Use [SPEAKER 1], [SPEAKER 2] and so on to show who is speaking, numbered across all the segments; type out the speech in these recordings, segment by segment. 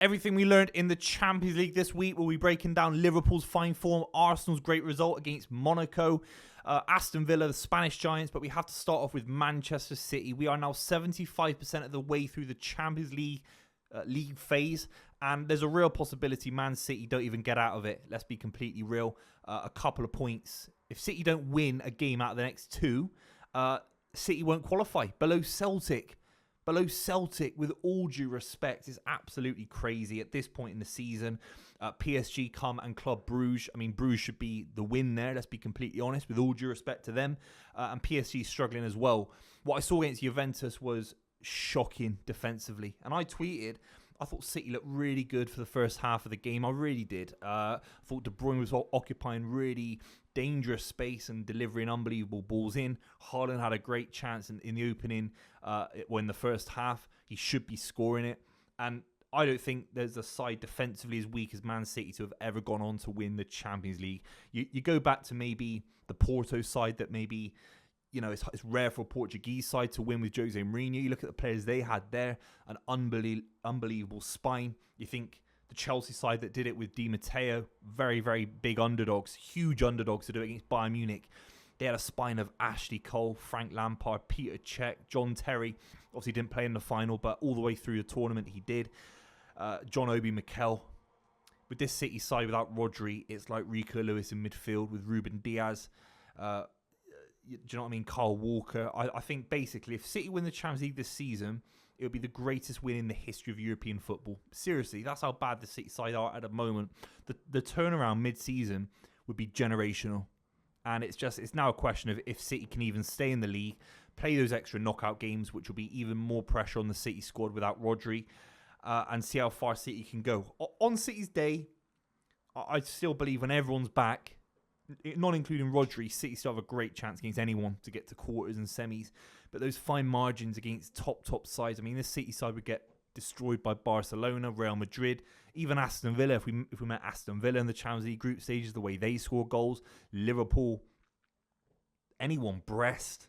[SPEAKER 1] Everything we learned in the Champions League this week. We'll be breaking down Liverpool's fine form, Arsenal's great result against Monaco, Aston Villa, the Spanish Giants. But we have to start off with Manchester City. We are now 75% of the way through the Champions League league phase, and there's a real possibility Man City don't even get out of it. Let's be completely real. A couple of points. If City don't win a game out of the next two, City won't qualify. Below Celtic, with all due respect, is absolutely crazy at this point in the season. PSG come and Club Bruges. I mean, Bruges should be the win there. Let's be completely honest, with all due respect to them. And PSG struggling as well. What I saw against Juventus was shocking defensively. And I tweeted, I thought City looked really good for the first half of the game. I really did. I thought De Bruyne was occupying really dangerous space and delivering unbelievable balls in. Haaland had a great chance in the opening in the first half. He should be scoring it. And I don't think there's a side defensively as weak as Man City to have ever gone on to win the Champions League. You go back to maybe the Porto side that maybe, you know, it's rare for a Portuguese side to win with Jose Mourinho. You look at the players they had there, an unbelievable spine. You think the Chelsea side that did it with Di Matteo, very, very big underdogs, huge underdogs to do it against Bayern Munich. They had a spine of Ashley Cole, Frank Lampard, Peter Cech, John Terry. Obviously didn't play in the final, but all the way through the tournament he did. John Obi Mikel. With this City side without Rodri, it's like Rico Lewis in midfield with Ruben Diaz. Do you know what I mean? Kyle Walker. I think basically if City win the Champions League this season, it would be the greatest win in the history of European football. Seriously, that's how bad the City side are at the moment. The turnaround mid-season would be generational. And it's now a question of if City can even stay in the league, play those extra knockout games, which will be even more pressure on the City squad without Rodri, and see how far City can go. On City's day, I still believe when everyone's back, not including Rodri, City still have a great chance against anyone to get to quarters and semis. But those fine margins against top sides, I mean, this City side would get destroyed by Barcelona, Real Madrid, even Aston Villa. If we met Aston Villa in the Champions League group stages, the way they score goals, Liverpool, anyone, Brest,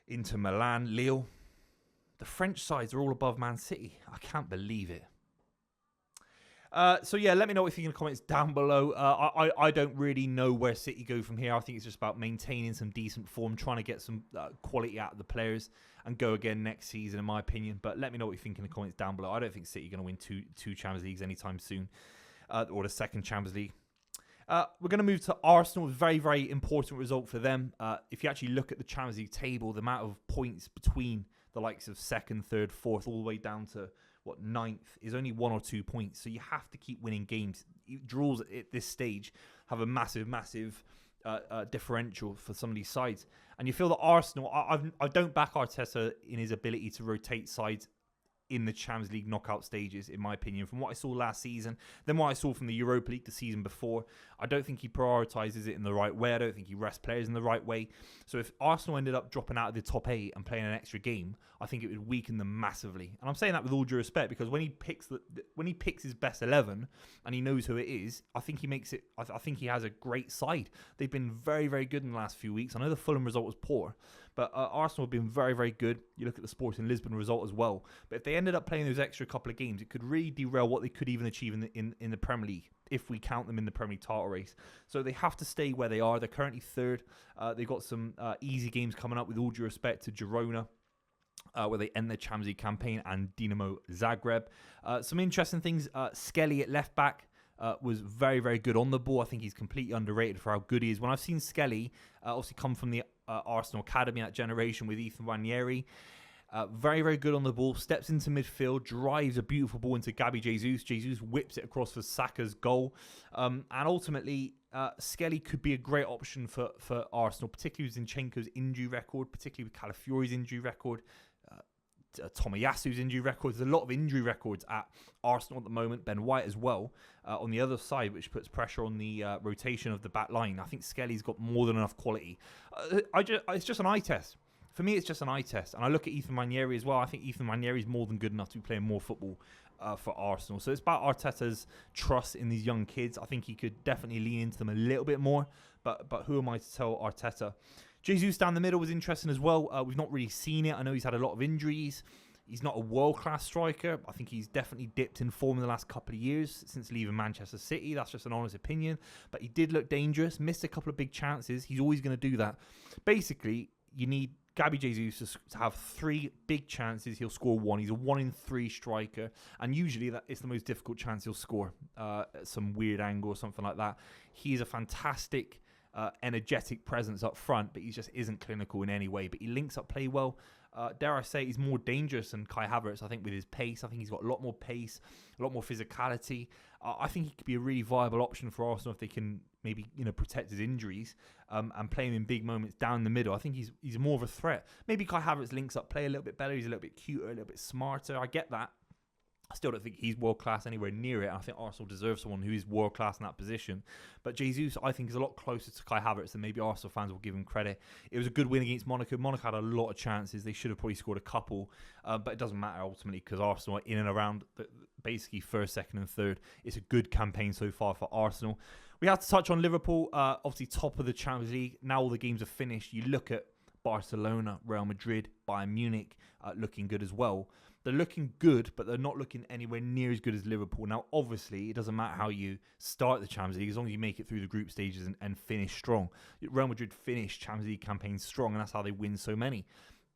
[SPEAKER 1] Inter Milan, Lille. The French sides are all above Man City. I can't believe it. So yeah, let me know what you think in the comments down below. I don't really know where City go from here. I think it's just about maintaining some decent form, trying to get some quality out of the players and go again next season, in my opinion. But let me know what you think in the comments down below. I don't think City are going to win two Champions Leagues anytime soon, or the second Champions League. We're going to move to Arsenal. Very, very important result for them. If you actually look at the Champions League table, the amount of points between the likes of second, third, fourth, all the way down to ninth is only 1 or 2 points. So you have to keep winning games. Draws at this stage have a massive differential for some of these sides. And you feel that Arsenal, I don't back Arteta in his ability to rotate sides in the Champions League knockout stages, in my opinion. From what I saw last season, then what I saw from the Europa League the season before, I don't think he prioritises it in the right way. I don't think he rests players in the right way. So if Arsenal ended up dropping out of the top 8 and playing an extra game, I think it would weaken them massively. And I'm saying that with all due respect, because when he picks his best 11 and he knows who it is, I think he makes it. I think he has a great side. They've been very, very good in the last few weeks. I know the Fulham result was poor, but Arsenal have been very, very good. You look at the Sporting Lisbon result as well. But if they ended up playing those extra couple of games, it could really derail what they could even achieve in the Premier League, if we count them in the Premier League title race. So they have to stay where they are. They're currently third. They've got some easy games coming up, with all due respect to Girona, where they end their Champions League campaign, and Dinamo Zagreb. Some interesting things. Skelly at left back was very, very good on the ball. I think he's completely underrated for how good he is. When I've seen Skelly obviously come from the Arsenal Academy, that generation with Ethan Nwaneri, very, very good on the ball, steps into midfield, drives a beautiful ball into Gabby Jesus. Jesus whips it across for Saka's goal. And ultimately, Skelly could be a great option for Arsenal, particularly with Zinchenko's injury record, particularly with Calafiori's injury record, Tomiyasu's injury record. There's a lot of injury records at Arsenal at the moment. Ben White as well on the other side, which puts pressure on the rotation of the back line. I think Skelly's got more than enough quality. It's just an eye test. For me, it's just an eye test. And I look at Ethan Nwaneri as well. I think Ethan Nwaneri is more than good enough to be playing more football for Arsenal. So it's about Arteta's trust in these young kids. I think he could definitely lean into them a little bit more. But who am I to tell Arteta? Jesus down the middle was interesting as well. We've not really seen it. I know he's had a lot of injuries. He's not a world-class striker. I think he's definitely dipped in form in the last couple of years since leaving Manchester City. That's just an honest opinion. But he did look dangerous, missed a couple of big chances. He's always going to do that. Basically, you need Gabby Jesus to have 3 big chances. He'll score 1. He's a 1 in 3 striker. And usually that is the most difficult chance he'll score. At some weird angle or something like that. He's a fantastic, energetic presence up front, but he just isn't clinical in any way. But he links up play well. Dare I say, he's more dangerous than Kai Havertz, I think, with his pace. I think he's got a lot more pace, a lot more physicality. I think he could be a really viable option for Arsenal if they can maybe, protect his injuries and play him in big moments down the middle. I think he's more of a threat. Maybe Kai Havertz links up play a little bit better. He's a little bit cuter, a little bit smarter. I get that. I still don't think he's world-class anywhere near it. I think Arsenal deserves someone who is world-class in that position. But Jesus, I think, is a lot closer to Kai Havertz than maybe Arsenal fans will give him credit. It was a good win against Monaco. Monaco had a lot of chances. They should have probably scored a couple. But it doesn't matter ultimately because Arsenal are in and around basically first, second and third. It's a good campaign so far for Arsenal. We have to touch on Liverpool. Obviously, top of the Champions League. Now all the games are finished. You look at Barcelona, Real Madrid, Bayern Munich looking good as well. They're looking good, but they're not looking anywhere near as good as Liverpool. Now, obviously, it doesn't matter how you start the Champions League, as long as you make it through the group stages and finish strong. Real Madrid finished Champions League campaigns strong, and that's how they win so many.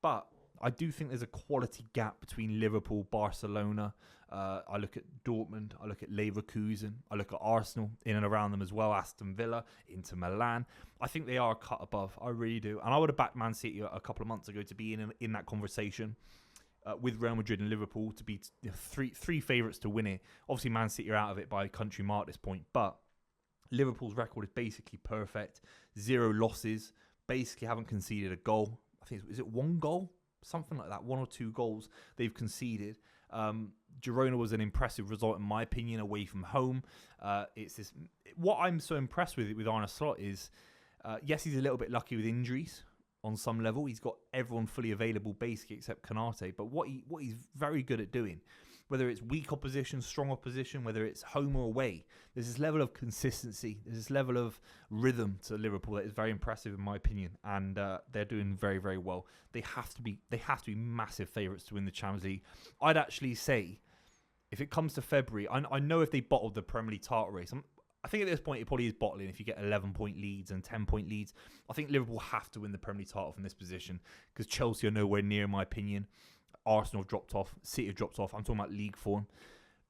[SPEAKER 1] But I do think there's a quality gap between Liverpool, Barcelona. I look at Dortmund, I look at Leverkusen, I look at Arsenal in and around them as well, Aston Villa, Inter Milan. I think they are a cut above. I really do. And I would have backed Man City a couple of months ago to be in that conversation. With Real Madrid and Liverpool to be three favourites to win it. Obviously, Man City are out of it by a country mile at this point, but Liverpool's record is basically perfect. 0 losses, basically haven't conceded a goal. I think, is it 1 goal? Something like that, 1 or 2 goals they've conceded. Girona was an impressive result, in my opinion, away from home. What I'm so impressed with Arne Slot is, yes, he's a little bit lucky with injuries. On some level, he's got everyone fully available, basically, except Kanate. But what he's very good at doing, whether it's weak opposition, strong opposition, whether it's home or away, there's this level of consistency, there's this level of rhythm to Liverpool that is very impressive, in my opinion. And they're doing very, very well. They have to be massive favourites to win the Champions League. I'd actually say, if it comes to February, I know if they bottled the Premier League title race, I think at this point it probably is bottling if you get 11-point leads and 10-point leads. I think Liverpool have to win the Premier League title from this position because Chelsea are nowhere near, in my opinion. Arsenal have dropped off. City have dropped off. I'm talking about league form.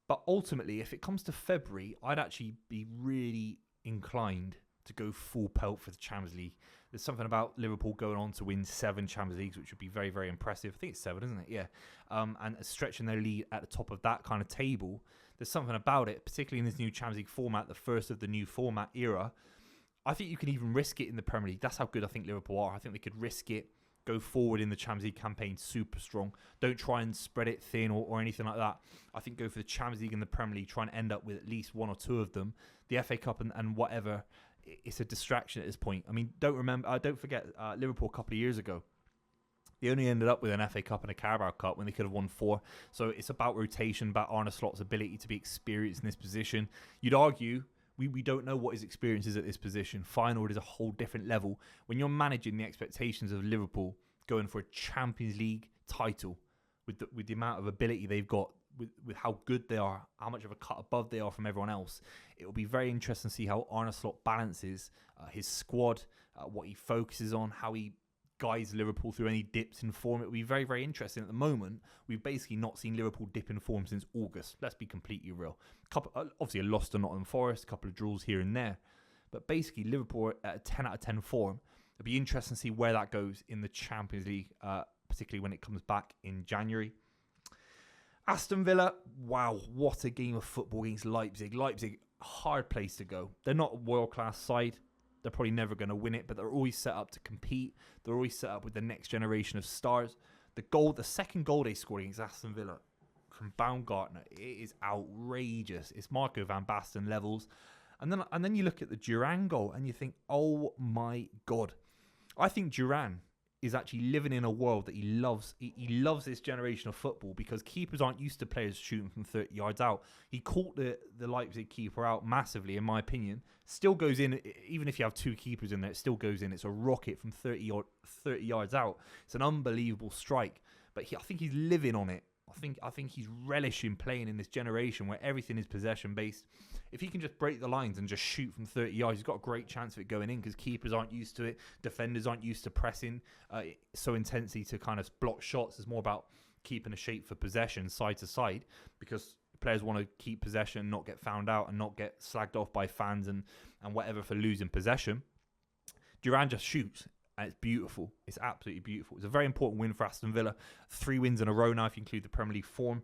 [SPEAKER 1] But ultimately, if it comes to February, I'd actually be really inclined to go full pelt for the Champions League. There's something about Liverpool going on to win 7 Champions Leagues, which would be very, very impressive. I think it's 7, isn't it? Yeah. And stretching their lead at the top of that kind of table. There's something about it, particularly in this new Champions League format, the first of the new format era. I think you can even risk it in the Premier League. That's how good I think Liverpool are. I think they could risk it, go forward in the Champions League campaign super strong. Don't try and spread it thin or anything like that. I think go for the Champions League and the Premier League, try and end up with at least 1 or 2 of them. The FA Cup and whatever, it's a distraction at this point. I mean, don't forget Liverpool a couple of years ago. They only ended up with an FA Cup and a Carabao Cup when they could have won 4. So it's about rotation, about Arne Slot's ability to be experienced in this position. You'd argue we don't know what his experience is at this position. Feyenoord is a whole different level. When you're managing the expectations of Liverpool going for a Champions League title with the amount of ability they've got, with how good they are, how much of a cut above they are from everyone else, it will be very interesting to see how Arne Slot balances his squad, what he focuses on, how he guides Liverpool through any dips in form. It will be very, very interesting. At the moment, we've basically not seen Liverpool dip in form since August. Let's be completely real. Obviously, a loss to Nottingham Forest, a couple of draws here and there. But basically, Liverpool at a 10 out of 10 form. It'll be interesting to see where that goes in the Champions League, particularly when it comes back in January. Aston Villa, wow, what a game of football against Leipzig. Leipzig, hard place to go. They're not a world-class side. They're probably never going to win it, but they're always set up to compete. They're always set up with the next generation of stars. The second goal they scored against Aston Villa from Baumgartner, it is outrageous. It's Marco van Basten levels. And then you look at the Duran goal and you think, oh my God. I think Duran is actually living in a world that he loves. He loves this generation of football because keepers aren't used to players shooting from 30 yards out. He caught the Leipzig keeper out massively, in my opinion. Still goes in, even if you have 2 keepers in there, it still goes in. It's a rocket from 30 yards out. It's an unbelievable strike. but I think he's living on it. I think he's relishing playing in this generation where everything is possession based. If he can just break the lines and just shoot from 30 yards, he's got a great chance of it going in because keepers aren't used to it. Defenders aren't used to pressing so intensely to kind of block shots. It's more about keeping a shape for possession side to side because players want to keep possession, not get found out and not get slagged off by fans and whatever for losing possession. Duran just shoots. And it's beautiful. It's absolutely beautiful. It's a very important win for Aston Villa. 3 wins in a row now, if you include the Premier League form.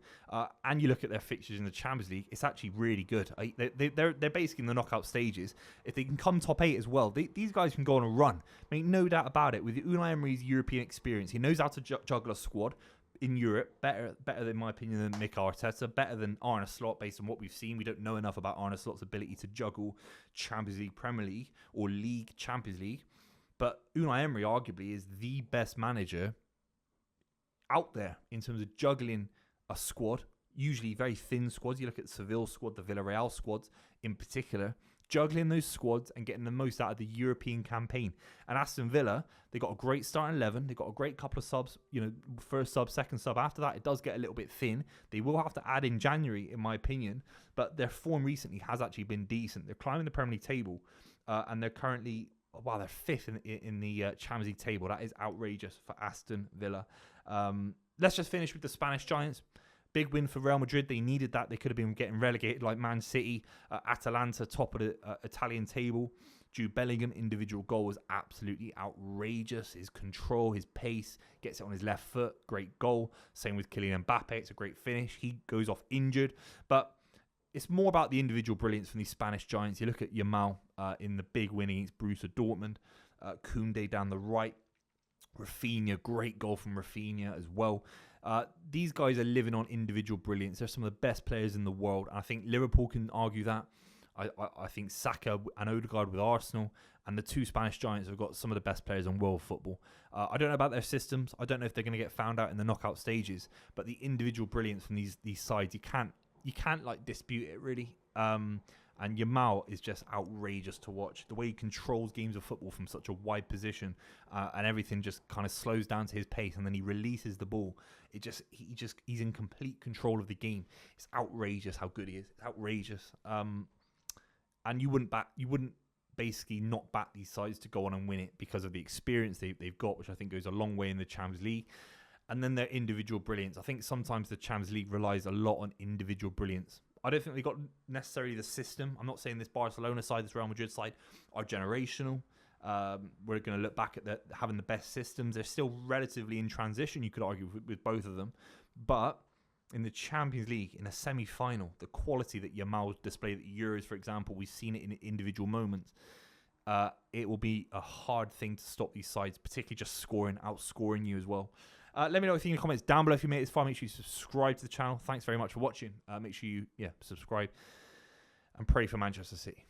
[SPEAKER 1] And you look at their fixtures in the Champions League, it's actually really good. They're basically in the knockout stages. If they can come top 8 as well, these guys can go on a run. Make no doubt about it. With Unai Emery's European experience, he knows how to juggle a squad in Europe. Better, in my opinion, than Mikel Arteta. Better than Arne Slot, based on what we've seen. We don't know enough about Arne Slot's ability to juggle Champions League, Premier League, or League, Champions League. But Unai Emery arguably is the best manager out there in terms of juggling a squad, usually very thin squads. You look at the Seville squad, the Villarreal squads in particular, juggling those squads and getting the most out of the European campaign. And Aston Villa, they got a great starting 11. They got a great couple of subs, first sub, second sub. After that, it does get a little bit thin. They will have to add in January, in my opinion. But their form recently has actually been decent. They're climbing the Premier League table and they're currently... Wow, they're 5th in the Champions League table. That is outrageous for Aston Villa. Let's just finish with the Spanish Giants. Big win for Real Madrid. They needed that. They could have been getting relegated like Man City. Atalanta, top of the Italian table. Jude Bellingham, individual goal was absolutely outrageous. His control, his pace, gets it on his left foot. Great goal. Same with Kylian Mbappe. It's a great finish. He goes off injured. But it's more about the individual brilliance from these Spanish Giants. You look at Yamal in the big win against Borussia Dortmund. Koundé down the right. Rafinha, great goal from Rafinha as well. These guys are living on individual brilliance. They're some of the best players in the world. I think Liverpool can argue that. I think Saka and Odegaard with Arsenal and the 2 Spanish Giants have got some of the best players in world football. I don't know about their systems. I don't know if they're going to get found out in the knockout stages. But the individual brilliance from these sides, you can't like dispute it really. And Yamal is just outrageous to watch. The way he controls games of football from such a wide position, and everything just kind of slows down to his pace, and then he releases the ball. He's in complete control of the game. It's outrageous how good he is. It's outrageous. And you wouldn't basically not back these sides to go on and win it because of the experience they've got, which I think goes a long way in the Champions League. And then their individual brilliance. I think sometimes the Champions League relies a lot on individual brilliance. I don't think they got necessarily the system. I'm not saying this Barcelona side, this Real Madrid side are generational. We're going to look back at having the best systems. They're still relatively in transition, you could argue, with both of them. But in the Champions League, in a semi-final, the quality that Yamal displayed at Euros, for example, we've seen it in individual moments. It will be a hard thing to stop these sides, particularly just outscoring you as well. Let me know what you think in the comments down below. If you made it this far, make sure you subscribe to the channel. Thanks very much for watching. Make sure you subscribe and pray for Manchester City.